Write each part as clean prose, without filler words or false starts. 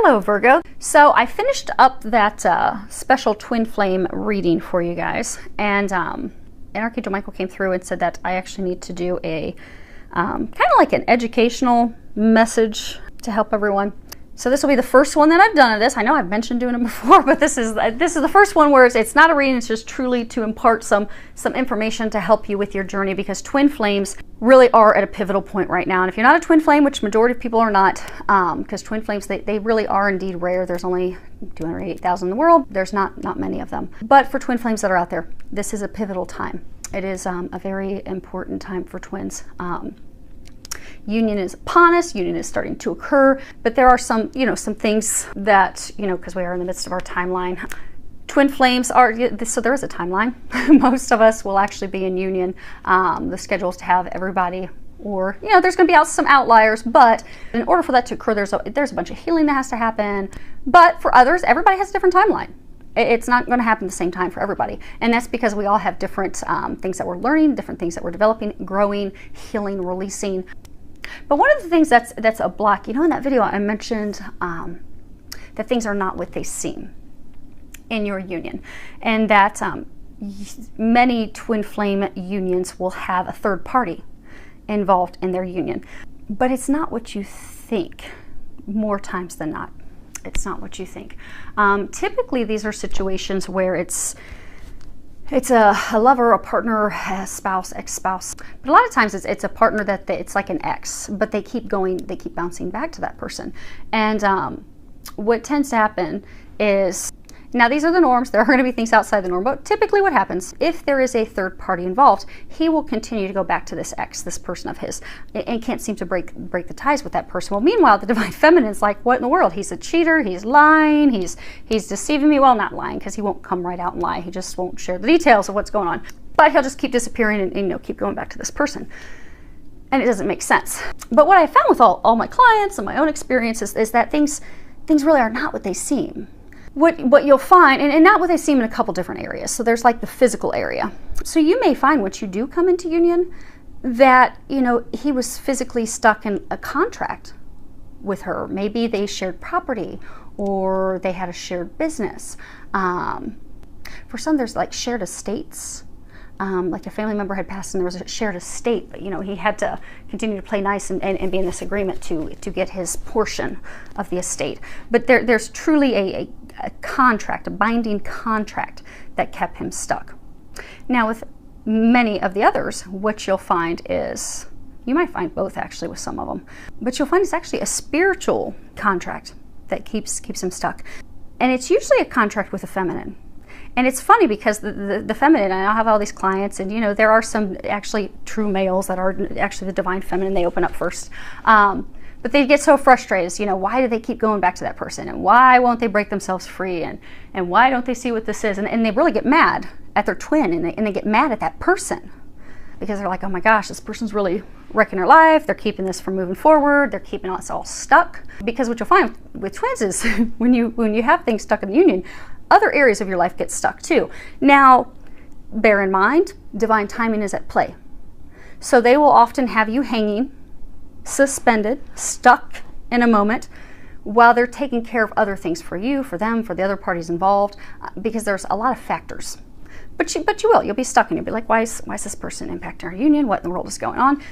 Hello Virgo. So I finished up that special twin flame reading for you guys, and Archangel Michael came through and said that I actually need to do a kind of like an educational message to help everyone. So this will be the first one that I've done of this. I know I've mentioned doing it before, but this is the first one where it's not a reading, it's just truly to impart some information to help you with your journey, because twin flames really are at a pivotal point right now. And if you're not a twin flame, which majority of people are not, because twin flames, they really are indeed rare. There's only 208,000 in the world. There's not many of them. But for twin flames that are out there, this is a pivotal time. It is a very important time for twins. Union is upon us, union is starting to occur, but there are some things that, because we are in the midst of our timeline. Twin flames are, so there is a timeline. Most of us will actually be in union. The schedule is to have everybody, or, there's going to be some outliers, but in order for that to occur, there's a bunch of healing that has to happen. But for others, everybody has a different timeline. It's not going to happen at the same time for everybody. And that's because we all have different things that we're learning, different things that we're developing, growing, healing, releasing. But one of the things that's a block, in that video I mentioned that things are not what they seem in your union, and that many twin flame unions will have a third party involved in their union. But it's not what you think more times than not. It's not what you think. Typically, these are situations where it's a lover, a partner, a spouse, ex-spouse. But a lot of times it's a partner that it's like an ex, but they keep bouncing back to that person. And what tends to happen is, now these are the norms, there are going to be things outside the norm, but typically what happens, if there is a third party involved, he will continue to go back to this ex, this person of his, and can't seem to break the ties with that person. Well, meanwhile, the divine feminine's like, what in the world? He's a cheater, he's lying, he's deceiving me. Well, not lying, because he won't come right out and lie. He just won't share the details of what's going on. But he'll just keep disappearing and keep going back to this person. And it doesn't make sense. But what I found with all my clients and my own experiences is that things really are not what they seem. What you'll find, and not what they seem, in a couple different areas. So there's like the physical area. So you may find once you do come into union that, he was physically stuck in a contract with her. Maybe they shared property, or they had a shared business. For some, there's like shared estates. Like a family member had passed and there was a shared estate, but he had to continue to play nice and be in this agreement to get his portion of the estate. But there's truly a contract, a binding contract that kept him stuck. Now with many of the others, what you'll find is, you might find both actually with some of them, but you'll find it's actually a spiritual contract that keeps him stuck. And it's usually a contract with a feminine. And it's funny because the feminine, and I have all these clients, and there are some actually true males that are actually the divine feminine. They open up first. But they get so frustrated, why do they keep going back to that person? And why won't they break themselves free? And why don't they see what this is? And they really get mad at their twin, and they get mad at that person. Because they're like, oh my gosh, this person's really wrecking their life. They're keeping this from moving forward. They're keeping us all stuck. Because what you'll find with twins is when you have things stuck in the union, other areas of your life get stuck too. Now, bear in mind, divine timing is at play. So they will often have you hanging, suspended, stuck in a moment, while they're taking care of other things for you, for them, for the other parties involved, because there's a lot of factors. But you'll be stuck, and you'll be like, why is this person impacting our union? What in the world is going on?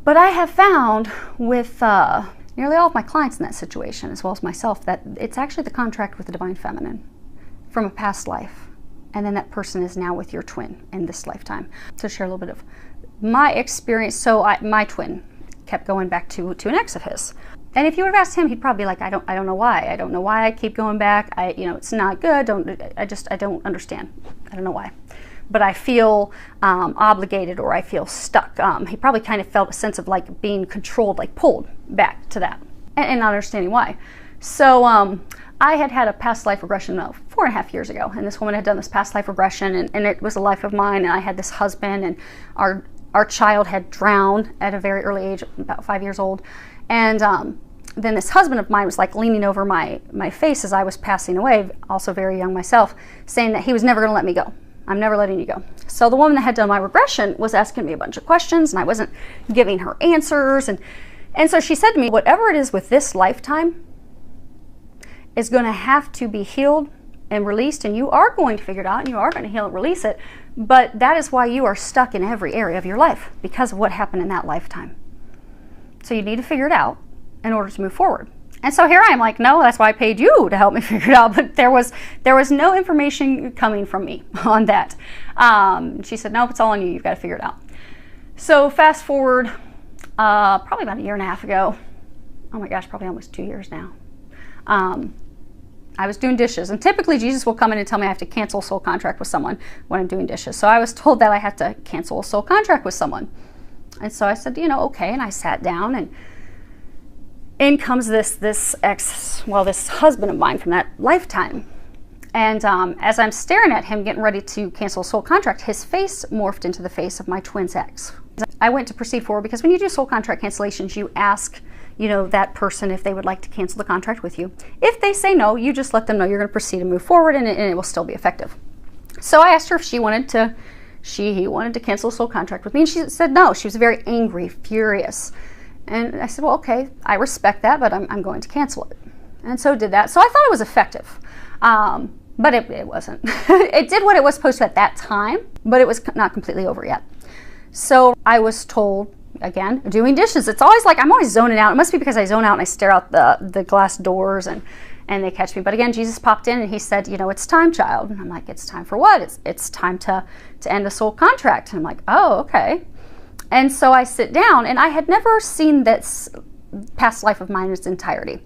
But I have found with nearly all of my clients in that situation, as well as myself, that it's actually the contract with the divine feminine from a past life, and then that person is now with your twin in this lifetime. To share a little bit of my experience, so my twin kept going back to an ex of his, and if you would have asked him, he'd probably be like, I don't know why I keep going back. It's not good. I don't understand. I don't know why, but I feel obligated, or I feel stuck. He probably kind of felt a sense of like being controlled, like pulled back to that, and not understanding why. So I had a past life regression 4.5 years ago, and this woman had done this past life regression, and it was a life of mine, and I had this husband, and our child had drowned at a very early age, about 5 years old, and then this husband of mine was like leaning over my face as I was passing away, also very young myself, saying that he was never going to let me go. I'm never letting you go. So the woman that had done my regression was asking me a bunch of questions, and I wasn't giving her answers, and so she said to me, whatever it is with this lifetime, is going to have to be healed and released, and you are going to figure it out, and you are going to heal and release it. But that is why you are stuck in every area of your life, because of what happened in that lifetime. So you need to figure it out in order to move forward. And so here I am like, no, that's why I paid you to help me figure it out. But there was no information coming from me on that. She said, nope, it's all on you. You've got to figure it out. So fast forward, probably about 1.5 years ago. Oh my gosh, probably almost 2 years now. I was doing dishes, and typically Jesus will come in and tell me I have to cancel a soul contract with someone when I'm doing dishes. So I was told that I had to cancel a soul contract with someone. And so I said, okay, and I sat down, and in comes this husband of mine from that lifetime. And as I'm staring at him getting ready to cancel a soul contract, his face morphed into the face of my twin's ex. I went to proceed forward because when you do soul contract cancellations, you ask that person if they would like to cancel the contract with you. If they say no, you just let them know you're going to proceed and move forward, and it will still be effective. So I asked her if he wanted to cancel a soul contract with me, and she said no. She was very angry, furious. And I said, well, okay, I respect that, but I'm going to cancel it. And so did that. So I thought it was effective, but it wasn't. It did what it was supposed to at that time, but it was not completely over yet. So I was told, again, doing dishes, it's always like I'm always zoning out. It must be because I zone out and I stare out the glass doors and they catch me. But again, Jesus popped in and he said, it's time, child. And I'm like, it's time for what? It's time to end a soul contract. And I'm like, oh, okay. And so I sit down, and I had never seen this past life of mine in its entirety.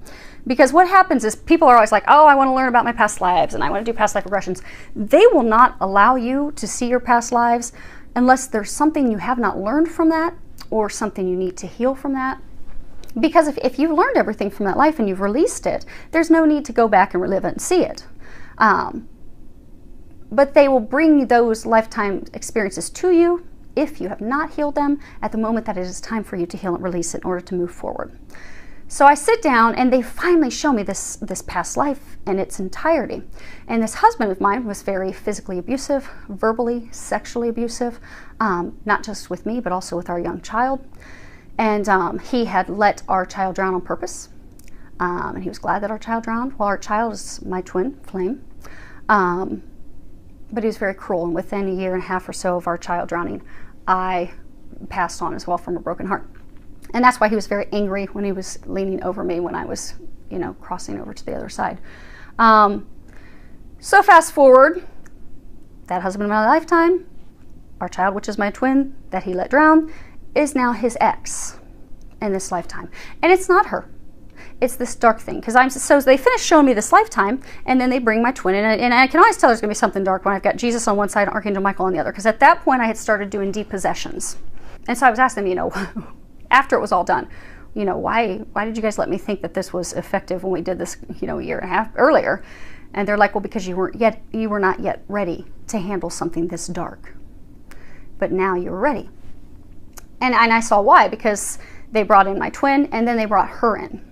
Because what happens is people are always like, oh, I want to learn about my past lives and I want to do past life regressions. They will not allow you to see your past lives unless there's something you have not learned from that or something you need to heal from that. Because if you've learned everything from that life and you've released it, there's no need to go back and relive it and see it. But they will bring those lifetime experiences to you if you have not healed them at the moment that it is time for you to heal and release it in order to move forward. So I sit down and they finally show me this past life in its entirety. And this husband of mine was very physically abusive, verbally, sexually abusive, not just with me, but also with our young child. And he had let our child drown on purpose. And he was glad that our child drowned. Well, our child is my twin flame. But he was very cruel. And within 1.5 years or so of our child drowning, I passed on as well from a broken heart. And that's why he was very angry when he was leaning over me when I was, crossing over to the other side. So fast forward, that husband of my lifetime, our child, which is my twin, that he let drown, is now his ex in this lifetime. And it's not her. It's this dark thing. So they finish showing me this lifetime, and then they bring my twin in, and I can always tell there's going to be something dark when I've got Jesus on one side and Archangel Michael on the other, because at that point I had started doing depossessions. And so I was asking them, after it was all done, why did you guys let me think that this was effective when we did this, 1.5 years earlier? And they're like, well, because you were not yet ready to handle something this dark. But now you're ready. And I saw why, because they brought in my twin, and then they brought her in,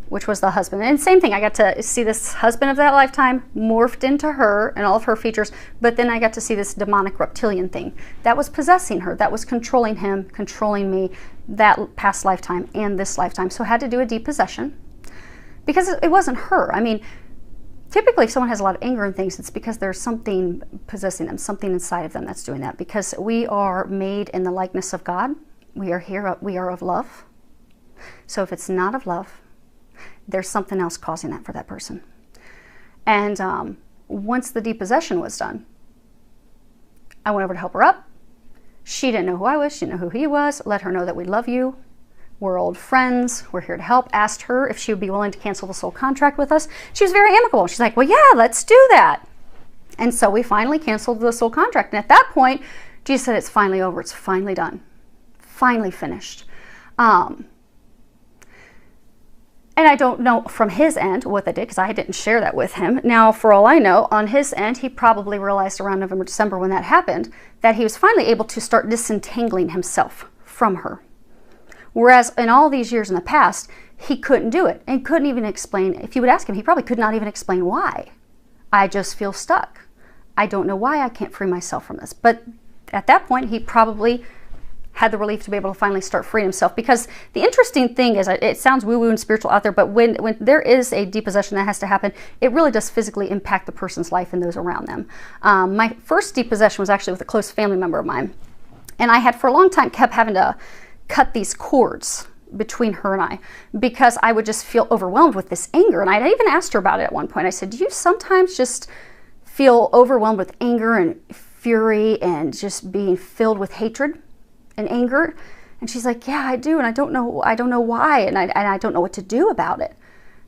which was the husband. And same thing, I got to see this husband of that lifetime morphed into her and all of her features, but then I got to see this demonic reptilian thing that was possessing her, that was controlling him, controlling me, that past lifetime and this lifetime. So I had to do a depossession because it wasn't her. I mean, typically if someone has a lot of anger and things, it's because there's something possessing them, something inside of them that's doing that, because we are made in the likeness of God. We are of love. So if it's not of love, there's something else causing that for that person. And once the depossession was done, I went over to help her up. She didn't know who I was. She didn't know who he was. Let her know that we love you. We're old friends. We're here to help. Asked her if she would be willing to cancel the soul contract with us. She was very amicable. She's like, well, yeah, let's do that. And so we finally canceled the soul contract. And at that point, Jesus said, it's finally over. It's finally done. Finally finished. And I don't know from his end what they did, because I didn't share that with him. Now, for all I know, on his end, he probably realized around November, December when that happened, that he was finally able to start disentangling himself from her. Whereas in all these years in the past, he couldn't do it and couldn't even explain. If you would ask him, he probably could not even explain why. I just feel stuck. I don't know why I can't free myself from this. But at that point, he probably had the relief to be able to finally start freeing himself. Because the interesting thing is, it sounds woo-woo and spiritual out there, but when there is a depossession that has to happen, it really does physically impact the person's life and those around them. My first depossession was actually with a close family member of mine. And I had for a long time kept having to cut these cords between her and I, because I would just feel overwhelmed with this anger. And I even asked her about it at one point. I said, do you sometimes just feel overwhelmed with anger and fury and just being filled with hatred and anger? And she's like, yeah, I do. And I don't know why. And I don't know what to do about it.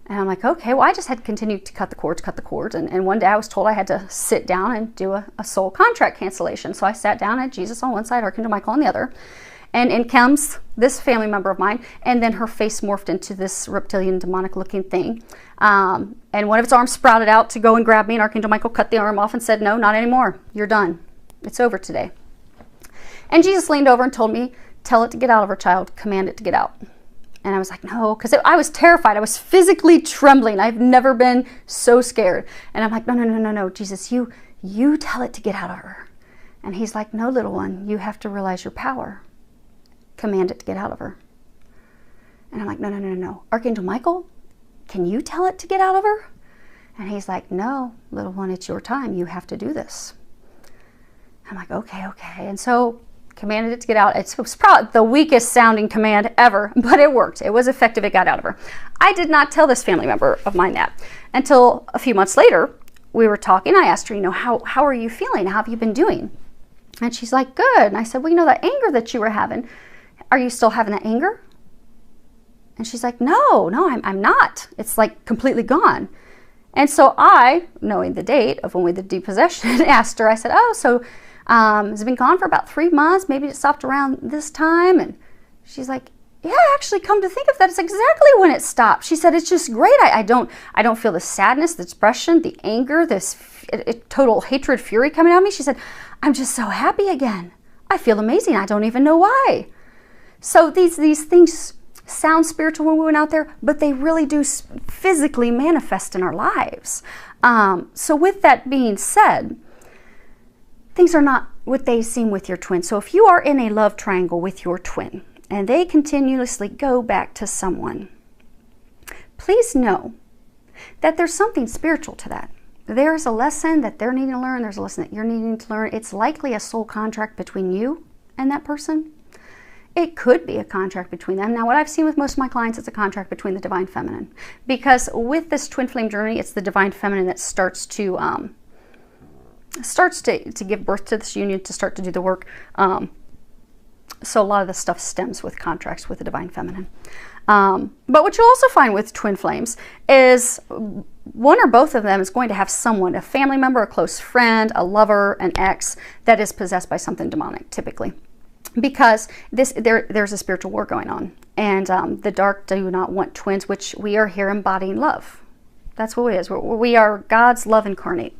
And I'm like, okay, well, I just had to continue to cut the cords. And one day I was told I had to sit down and do a soul contract cancellation. So I sat down, at Jesus on one side, Archangel Michael on the other. And in comes this family member of mine, and then her face morphed into this reptilian, demonic-looking thing. And one of its arms sprouted out to go and grab me, and Archangel Michael cut the arm off and said, no, not anymore. You're done. It's over today. And Jesus leaned over and told me, tell it to get out of her, child. Command it to get out. And I was like, no, because I was terrified. I was physically trembling. I've never been so scared. And I'm like, no, Jesus, you tell it to get out of her. And he's like, no, little one, you have to realize your power. Command it to get out of her. And I'm like, no. Archangel Michael, can you tell it to get out of her? And he's like, no, little one, it's your time. You have to do this. I'm like, okay. And so commanded it to get out. It was probably the weakest sounding command ever, but it worked. It was effective. It got out of her. I did not tell this family member of mine that until a few months later. We were talking. I asked her, how are you feeling? How have you been doing? And she's like, good. And I said, well, that anger that you were having, are you still having that anger? And she's like, no, I'm not. It's like completely gone. And so I, knowing the date of when we did depossession, asked her, I said, oh, so has it been gone for about 3 months? Maybe it stopped around this time. And she's like, yeah, actually, come to think of that, it's exactly when it stopped. She said, it's just great. I don't feel the sadness, the depression, the anger, this total hatred, fury coming out of me. She said, I'm just so happy again. I feel amazing. I don't even know why. So these things sound spiritual when we went out there, but they really do physically manifest in our lives. So with that being said, things are not what they seem with your twin. So if you are in a love triangle with your twin and they continuously go back to someone, please know that there's something spiritual to that. There's a lesson that they're needing to learn. There's a lesson that you're needing to learn. It's likely a soul contract between you and that person. It could be a contract between them. Now, what I've seen with most of my clients, it's a contract between the divine feminine. Because with this twin flame journey, it's the divine feminine that starts to give birth to this union, to start to do the work. So a lot of the stuff stems with contracts with the divine feminine. But what you'll also find with twin flames is one or both of them is going to have someone, a family member, a close friend, a lover, an ex, that is possessed by something demonic, typically. Because there's a spiritual war going on. And the dark do not want twins, which we are here embodying love. That's what it is. We are God's love incarnate.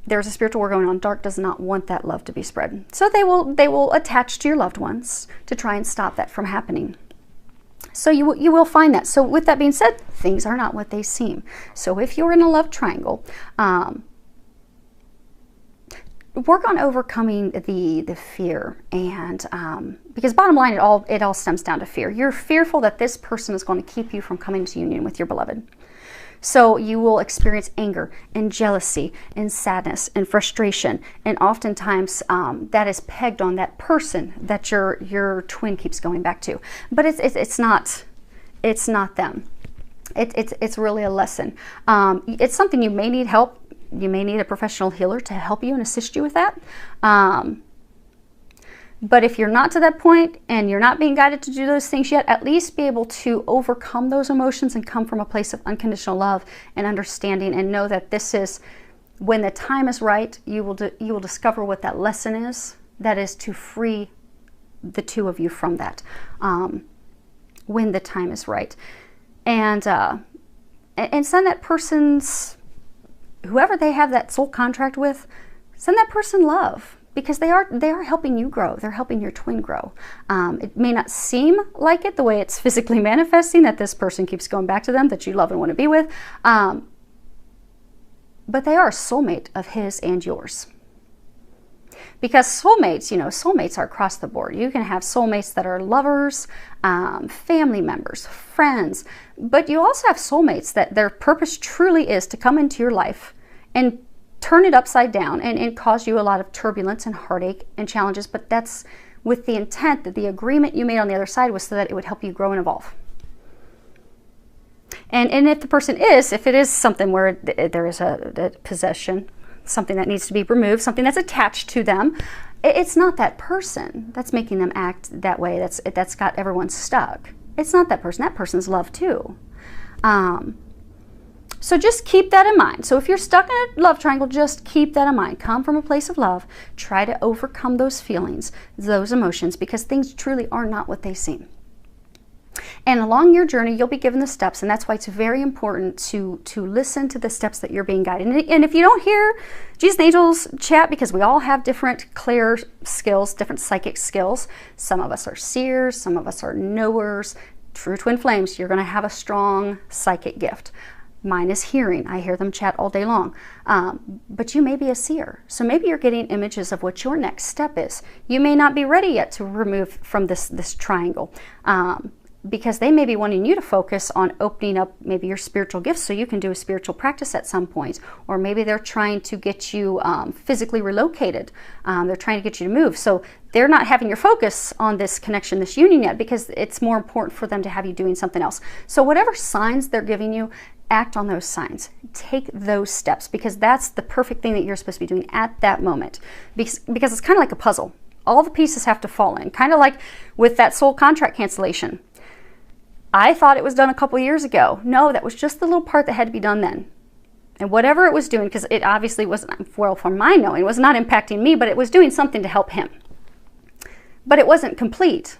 There's a spiritual war going on. Dark does not want that love to be spread. So they will attach to your loved ones to try and stop that from happening. So you will find that. So with that being said, things are not what they seem. So if you're in a love triangle, work on overcoming the fear, and because bottom line, it all stems down to fear. You're fearful that this person is going to keep you from coming into union with your beloved. So you will experience anger and jealousy and sadness and frustration, and oftentimes that is pegged on that person that your twin keeps going back to. But it's not them. It's really a lesson. It's something you may need help. You may need a professional healer to help you and assist you with that. But if you're not to that point and you're not being guided to do those things yet, at least be able to overcome those emotions and come from a place of unconditional love and understanding, and know that this is, when the time is right, you will discover what that lesson is. That is to free the two of you from that when the time is right. And send that person's, whoever they have that soul contract with, send that person love, because they are helping you grow. They're helping your twin grow. It may not seem like it the way it's physically manifesting, that this person keeps going back to them, that you love and want to be with, but they are a soulmate of his and yours. Because soulmates, you know, soulmates are across the board. You can have soulmates that are lovers, family members, friends, but you also have soulmates that their purpose truly is to come into your life and turn it upside down and cause you a lot of turbulence and heartache and challenges, but that's with the intent that the agreement you made on the other side was so that it would help you grow and evolve. And if the person is, if it is something where there is a possession, something that needs to be removed, something that's attached to them, it's not that person that's making them act that way, that's got everyone stuck. It's not that person. That person's love too. So just keep that in mind. So if you're stuck in a love triangle, just keep that in mind. Come from a place of love. Try to overcome those feelings, those emotions, because things truly are not what they seem. And along your journey, you'll be given the steps, and that's why it's very important to listen to the steps that you're being guided. And if you don't hear Jesus and Angels chat, because we all have different clair skills, different psychic skills. Some of us are seers, some of us are knowers. True twin flames, you're going to have a strong psychic gift. Mine is hearing. I hear them chat all day long. But you may be a seer. So maybe you're getting images of what your next step is. You may not be ready yet to remove from this triangle. Because they may be wanting you to focus on opening up maybe your spiritual gifts so you can do a spiritual practice at some point. Or maybe they're trying to get you physically relocated. They're trying to get you to move. So they're not having your focus on this connection, this union yet, because it's more important for them to have you doing something else. So whatever signs they're giving you, act on those signs. Take those steps, because that's the perfect thing that you're supposed to be doing at that moment. Because it's kind of like a puzzle. All the pieces have to fall in. Kind of like with that soul contract cancellation. I thought it was done a couple years ago. No, that was just the little part that had to be done then. And whatever it was doing, because it obviously wasn't, well, from my knowing, it was not impacting me, but it was doing something to help him. But it wasn't complete.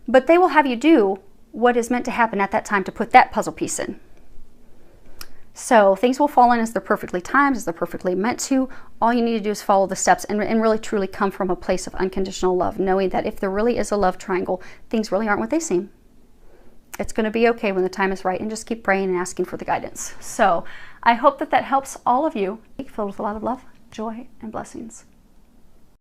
But they will have you do what is meant to happen at that time to put that puzzle piece in. So things will fall in as they're perfectly timed, as they're perfectly meant to. All you need to do is follow the steps and really truly come from a place of unconditional love, knowing that if there really is a love triangle, things really aren't what they seem. It's going to be okay when the time is right, and just keep praying and asking for the guidance. So I hope that helps all of you. Filled with a lot of love, joy, and blessings.